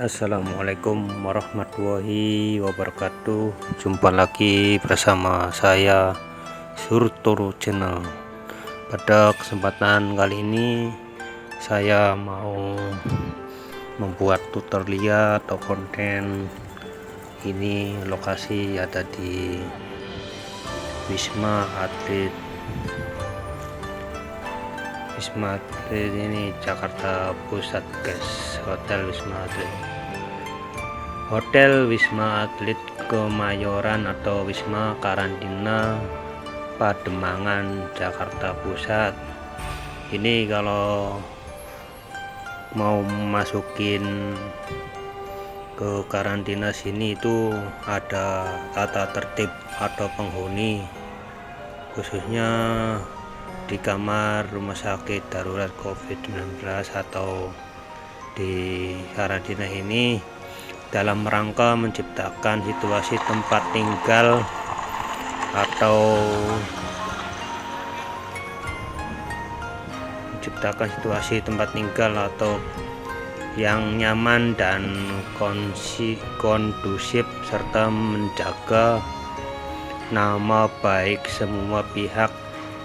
Assalamualaikum warahmatullahi wabarakatuh. Jumpa lagi bersama saya Surtoro Channel. Pada kesempatan kali ini saya mau membuat tutorial atau konten. Ini lokasi ada di Wisma Atlet ini Jakarta Pusat guys. Hotel Wisma Atlet Kemayoran atau Wisma Karantina Pademangan Jakarta Pusat. Ini kalau mau masukin ke karantina sini itu ada tata tertib atau penghuni, khususnya di kamar rumah sakit darurat COVID-19 atau di karantina ini dalam rangka menciptakan situasi tempat tinggal atau yang nyaman dan kondusif serta menjaga nama baik semua pihak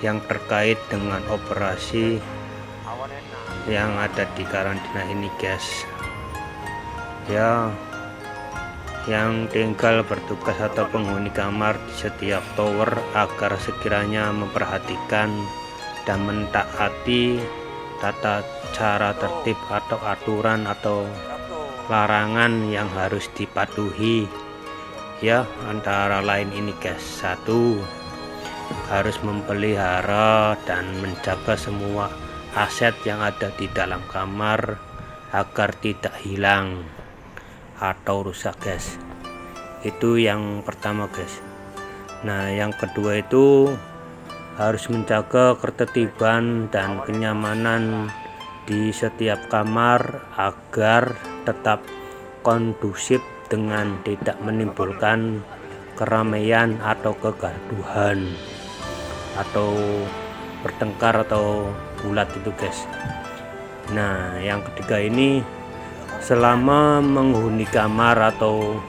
yang terkait dengan operasi yang ada di karantina ini guys ya, yang tinggal bertugas atau penghuni kamar di setiap tower agar sekiranya memperhatikan dan mentaati tata cara tertib atau aturan atau larangan yang harus dipatuhi ya, antara lain ini guys. 1. Harus memelihara dan menjaga semua aset yang ada di dalam kamar agar tidak hilang atau rusak guys. Itu yang pertama guys. Nah, yang kedua itu harus menjaga ketertiban dan kenyamanan di setiap kamar agar tetap kondusif dengan tidak menimbulkan keramaian atau kegaduhan atau bertengkar atau bulat itu guys. Nah, yang ketiga ini selama menghuni kamar atau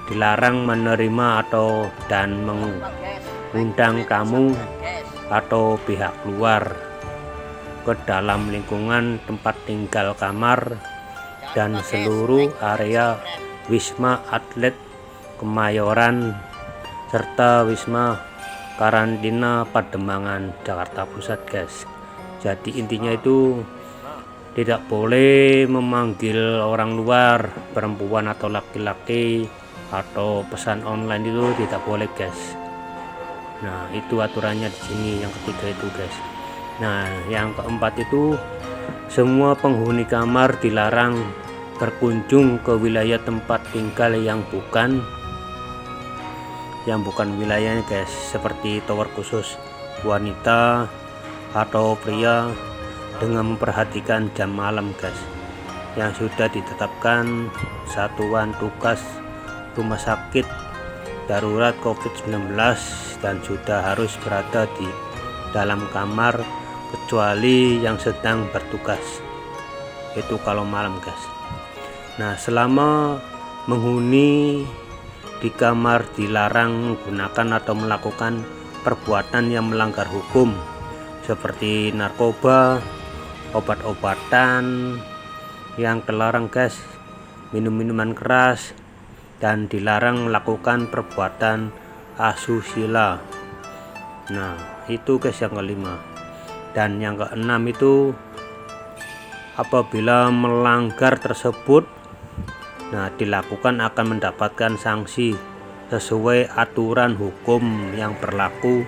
dilarang menerima atau dan mengundang tamu atau pihak luar ke dalam lingkungan tempat tinggal kamar dan seluruh area Wisma Atlet Kemayoran serta Wisma Karantina Pademangan Jakarta Pusat guys. Jadi intinya itu tidak boleh memanggil orang luar, perempuan atau laki-laki, atau pesan online itu tidak boleh guys. Nah, itu aturannya di sini yang ketiga itu guys. Nah, yang keempat itu semua penghuni kamar dilarang berkunjung ke wilayah tempat tinggal yang bukan wilayahnya guys, seperti tower khusus wanita atau pria, dengan memperhatikan jam malam guys yang sudah ditetapkan Satuan Tugas Rumah Sakit Darurat COVID-19 dan sudah harus berada di dalam kamar kecuali yang sedang bertugas, itu kalau malam guys. Nah, selama menghuni di kamar dilarang menggunakan atau melakukan perbuatan yang melanggar hukum seperti narkoba, obat-obatan yang terlarang guys, minum-minuman keras, dan dilarang melakukan perbuatan asusila. Nah, itu guys yang kelima. Dan yang keenam itu apabila melanggar tersebut, nah, dilakukan akan mendapatkan sanksi sesuai aturan hukum yang berlaku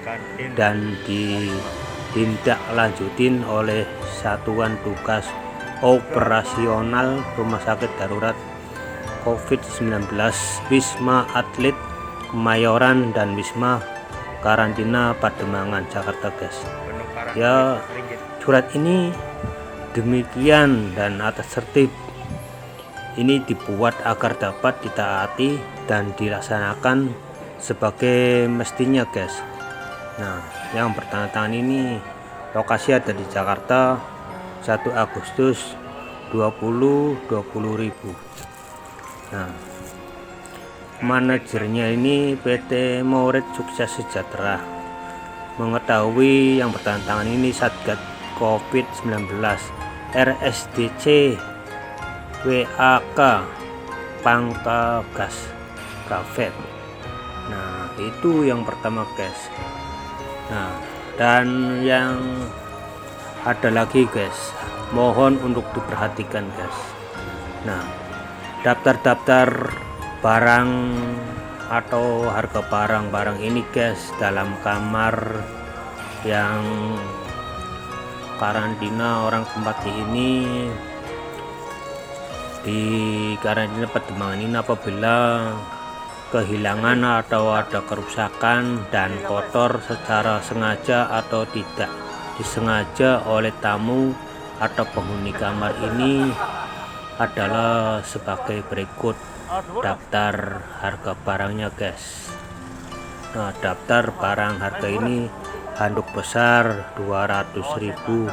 dan ditindaklanjutin oleh Satuan Tugas Operasional Rumah Sakit Darurat COVID-19 Wisma Atlet Kemayoran dan Wisma Karantina Pademangan Jakarta guys ya. Surat ini demikian dan atas tertib ini dibuat agar dapat ditaati dan dilaksanakan sebagai mestinya guys. Nah, yang bertanda tangan ini lokasi ada di Jakarta, 1 Agustus 2020. Nah, manajernya ini PT Maurid Sukses Sejahtera. Mengetahui yang bertantangan ini Satgas COVID-19 RSDC WAK Pangkagas Kafet. Nah, itu yang pertama guys. Nah, dan yang ada lagi guys, mohon untuk diperhatikan guys. Nah, daftar-daftar barang atau harga barang-barang ini guys dalam kamar yang karantina orang tempati ini, di karantina Pademangan ini, apabila kehilangan atau ada kerusakan dan kotor secara sengaja atau tidak disengaja oleh tamu atau penghuni kamar ini adalah sebagai berikut daftar harga barangnya guys. Nah, daftar barang harga ini handuk besar 200.000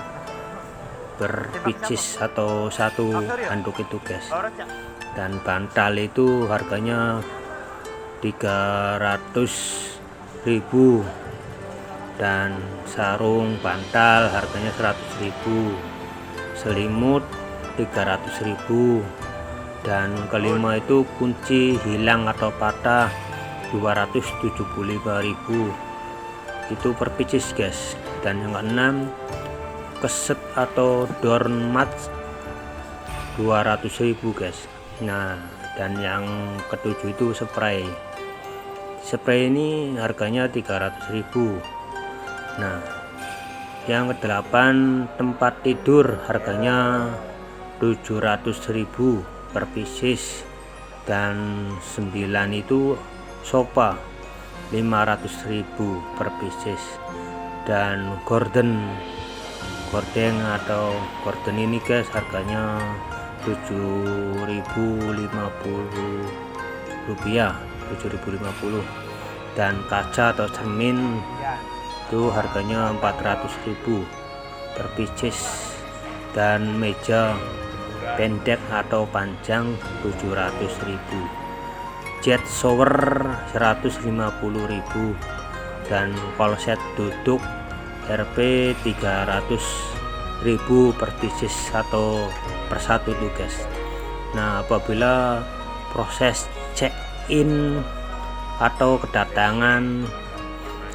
per pieces atau satu handuk itu guys, dan bantal itu harganya 300.000 dan sarung bantal harganya 100.000, selimut 300.000, dan kelima itu kunci hilang atau patah 275.000 itu per pieces guys. Dan yang keenam, keset atau doormat 200.000 guys. Nah, dan yang ketujuh itu spray ini harganya 300.000. Nah, yang kedelapan, tempat tidur harganya 700.000 per pieces, dan 9 itu sofa 500.000 per pieces, dan gorden atau gorden ini guys harganya 7.050 rupiah, 7.050, dan kaca atau cermin itu harganya 400.000 per pieces, dan meja pendek atau panjang 700.000, jet shower 150.000, dan kloset duduk Rp 300.000 per pieces atau per satu tuh guys. Nah, apabila proses check in atau kedatangan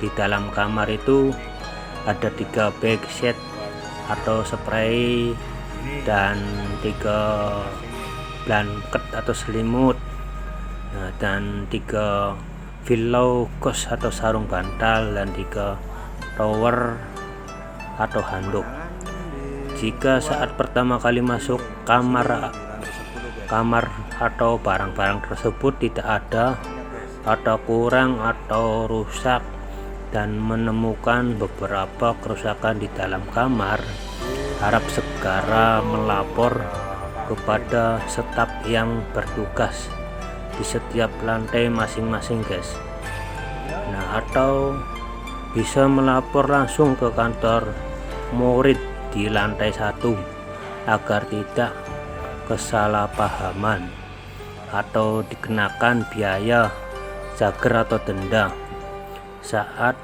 di dalam kamar itu ada 3 bag set atau spray dan 3 blanket atau selimut, nah, dan 3 pillow ghost atau sarung bantal, dan 3 tower atau handuk. Jika saat pertama kali masuk kamar atau barang-barang tersebut tidak ada atau kurang atau rusak dan menemukan beberapa kerusakan di dalam kamar, harap segera melapor kepada staf yang bertugas di setiap lantai masing-masing guys. Nah, atau bisa melapor langsung ke kantor Maurid di lantai 1 agar tidak kesalahpahaman atau dikenakan biaya jager atau denda saat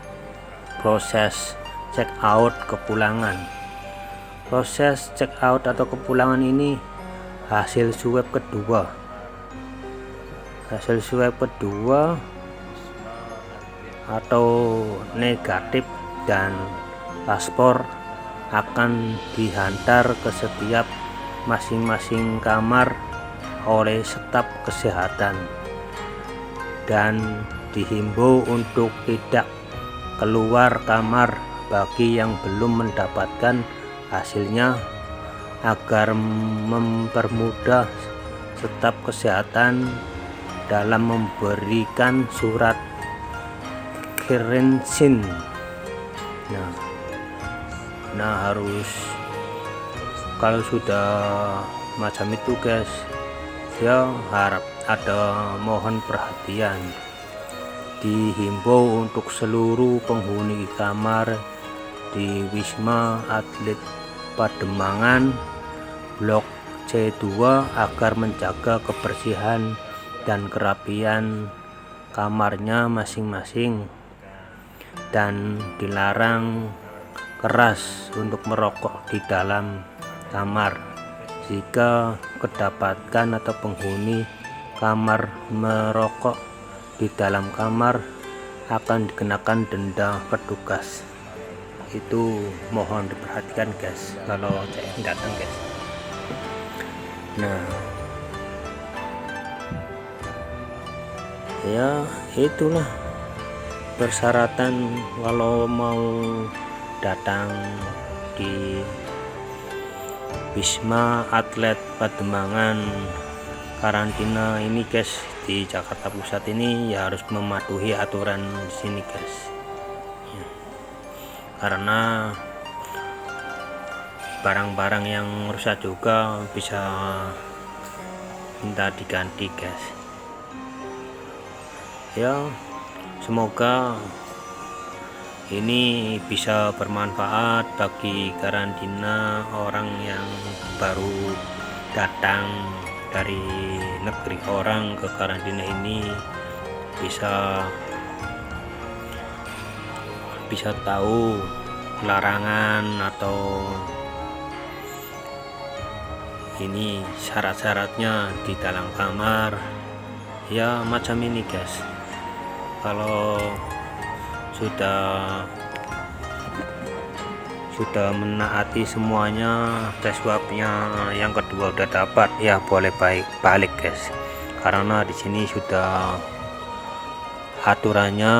proses check out kepulangan. Proses check out atau kepulangan ini hasil swab kedua atau negatif dan paspor akan dihantar ke setiap masing-masing kamar oleh staf kesehatan, dan dihimbau untuk tidak keluar kamar bagi yang belum mendapatkan hasilnya agar mempermudah staf kesehatan dalam memberikan surat karantina. Nah, harus kalau sudah macam itu guys, ya harap ada mohon perhatian. Dihimbau untuk seluruh penghuni kamar di Wisma Atlet Pademangan Blok C2 agar menjaga kebersihan dan kerapian kamarnya masing-masing, dan dilarang keras untuk merokok di dalam kamar. Jika kedapatkan atau penghuni kamar merokok di dalam kamar, akan dikenakan denda petugas. Itu mohon diperhatikan guys kalau saya datang guys. Nah ya itulah persyaratan kalau mau datang di Wisma Atlet Pademangan karantina ini guys, di Jakarta Pusat ini ya harus mematuhi aturan di sini guys ya. Karena barang-barang yang rusak juga bisa minta diganti guys ya. Semoga ini bisa bermanfaat bagi karantina orang yang baru datang dari negeri orang ke karantina ini, bisa tahu larangan atau ini syarat-syaratnya di dalam kamar ya, macam ini guys. Kalau sudah menaati semuanya, tes swabnya yang kedua udah dapat ya, boleh balik guys. Karena di sini sudah aturannya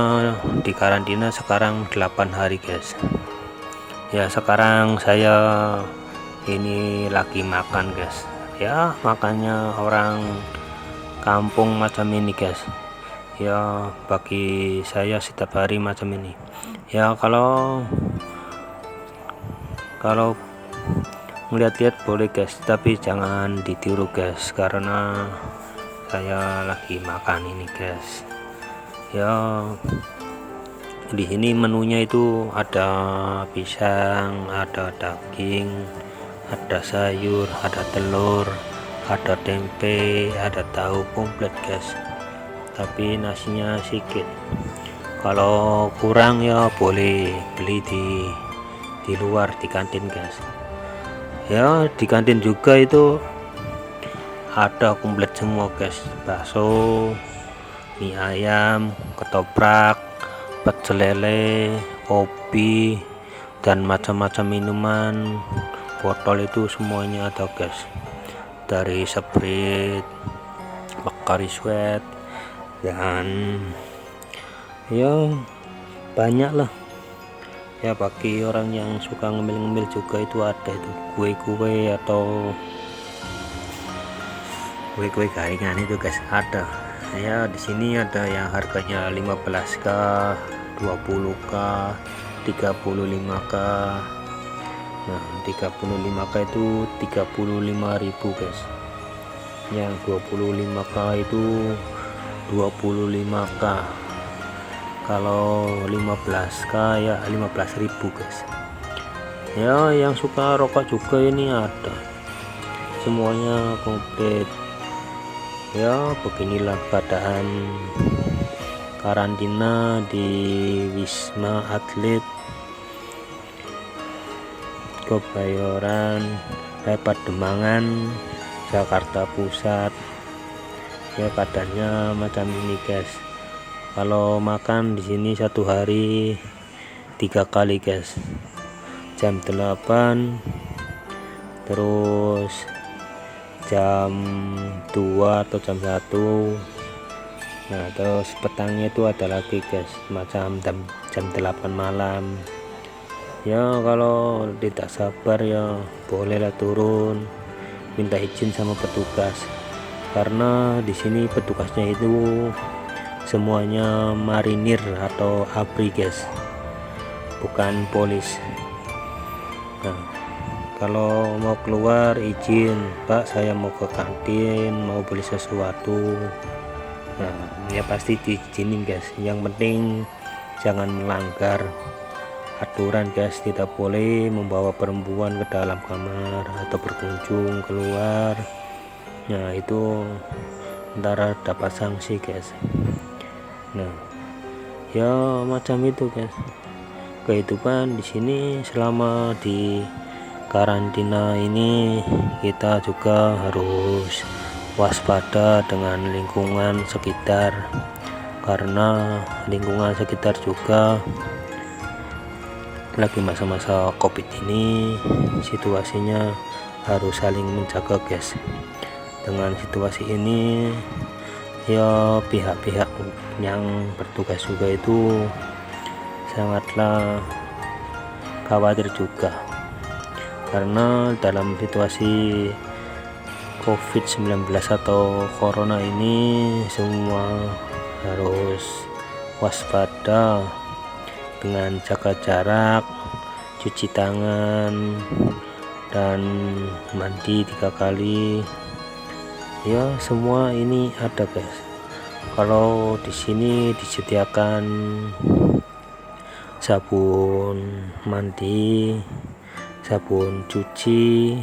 di karantina sekarang 8 hari guys ya. Sekarang saya ini lagi makan guys ya, makannya orang kampung macam ini guys ya. Bagi saya setiap hari macam ini ya. Kalau melihat-lihat boleh guys, tapi jangan ditiru guys, karena saya lagi makan ini guys ya. Di sini menunya itu ada pisang, ada daging, ada sayur, ada telur, ada tempe, ada tahu komplit guys. Tapi nasinya sedikit. Kalau kurang ya boleh beli di luar, di kantin guys ya. Di kantin juga itu ada komplit semua guys, bakso, mie ayam, ketoprak, pecel lele, kopi, dan macam-macam minuman botol itu semuanya ada guys. Dari Sprite, Bacardi Sweat, dan ya banyak lah ya. Bagi orang yang suka ngemil-ngemil juga itu ada itu kue-kue atau kue-kue garingan itu guys, ada ya. Di sini ada yang harganya 15k, 20k, 35k. Nah 35k itu 35.000 guys, yang 25k itu 25k, kalau 15k ya 15.000 guys ya. Yang suka rokok juga ini ada, semuanya komplit ya. Beginilah keadaan karantina di Wisma Atlet Kebayoran Pademangan Jakarta Pusat ya. Keadaannya macam ini guys. Kalau makan di sini satu hari 3 kali guys, jam 8, terus jam 2 atau jam 1. Nah terus petangnya itu ada lagi guys, macam jam 8 malam ya. Kalau tidak sabar ya bolehlah turun minta izin sama petugas, karena di sini petugasnya itu semuanya marinir atau ABRI guys, bukan polis. Nah kalau mau keluar izin, Pak saya mau ke kantin, mau beli sesuatu, nah ya pasti diizinin guys. Yang penting jangan melanggar aturan guys, tidak boleh membawa perempuan ke dalam kamar atau berkunjung keluar. Nah itu ntar dapat sanksi guys. Nah ya macam itu guys kehidupan di sini selama di karantina ini. Kita juga harus waspada dengan lingkungan sekitar, karena lingkungan sekitar juga lagi masa-masa COVID ini situasinya harus saling menjaga guys. Dengan situasi ini ya pihak-pihak yang bertugas juga itu sangatlah khawatir juga, karena dalam situasi COVID-19 atau corona ini semua harus waspada dengan jaga jarak, cuci tangan, dan mandi 3 kali. Ya semua ini ada guys. Kalau di sini disediakan sabun mandi, sabun cuci,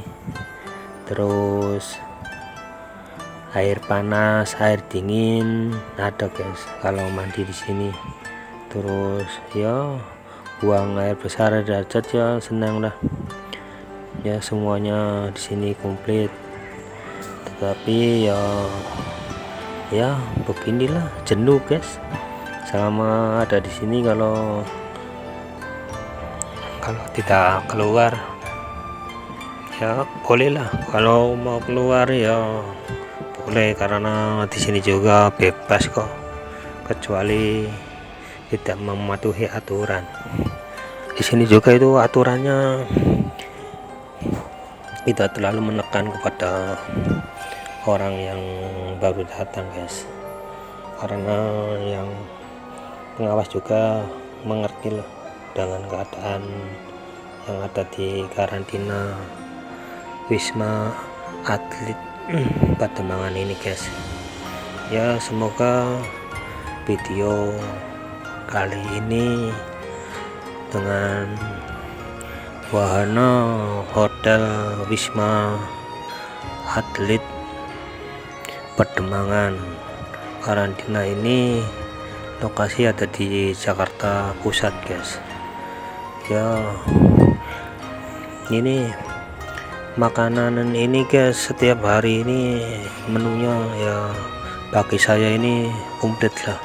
terus air panas, air dingin ada guys kalau mandi di sini. Terus ya buang air besar derajat ya senang lah ya, semuanya di sini komplit. Tetapi ya beginilah, jenuh guys selama ada di sini. Kalau tidak keluar ya bolehlah, kalau mau keluar ya boleh, karena di sini juga bebas kok, kecuali tidak mematuhi aturan. Di sini juga itu aturannya tidak terlalu menekan kepada orang yang baru datang guys, karena yang pengawas juga mengerti lah dengan keadaan yang ada di karantina Wisma Atlet Pademangan ini guys. Ya semoga video kali ini dengan wahana hotel Wisma Atlet Pademangan karantina ini, lokasi ada di Jakarta Pusat guys. Ya ini makanan ini guys, setiap hari ini menunya ya bagi saya ini komplit lah.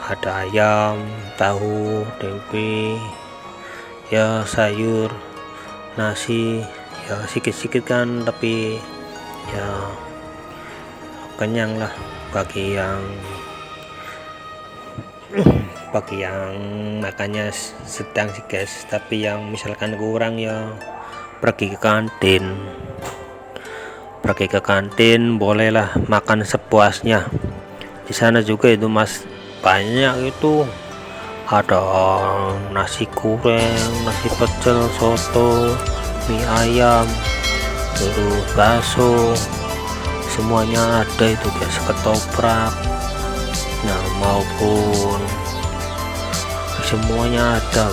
Ada ayam, tahu, tempe, ya sayur, nasi, ya sedikit-sedikit kan, tapi ya kenyang lah bagi yang makannya sedang sih guys. Tapi yang misalkan kurang ya pergi ke kantin bolehlah makan sepuasnya. Di sana juga itu mas banyak itu, ada nasi goreng, nasi pecel, soto, mie ayam, terus bakso, semuanya ada itu guys, ketoprak, nah maupun semuanya ada.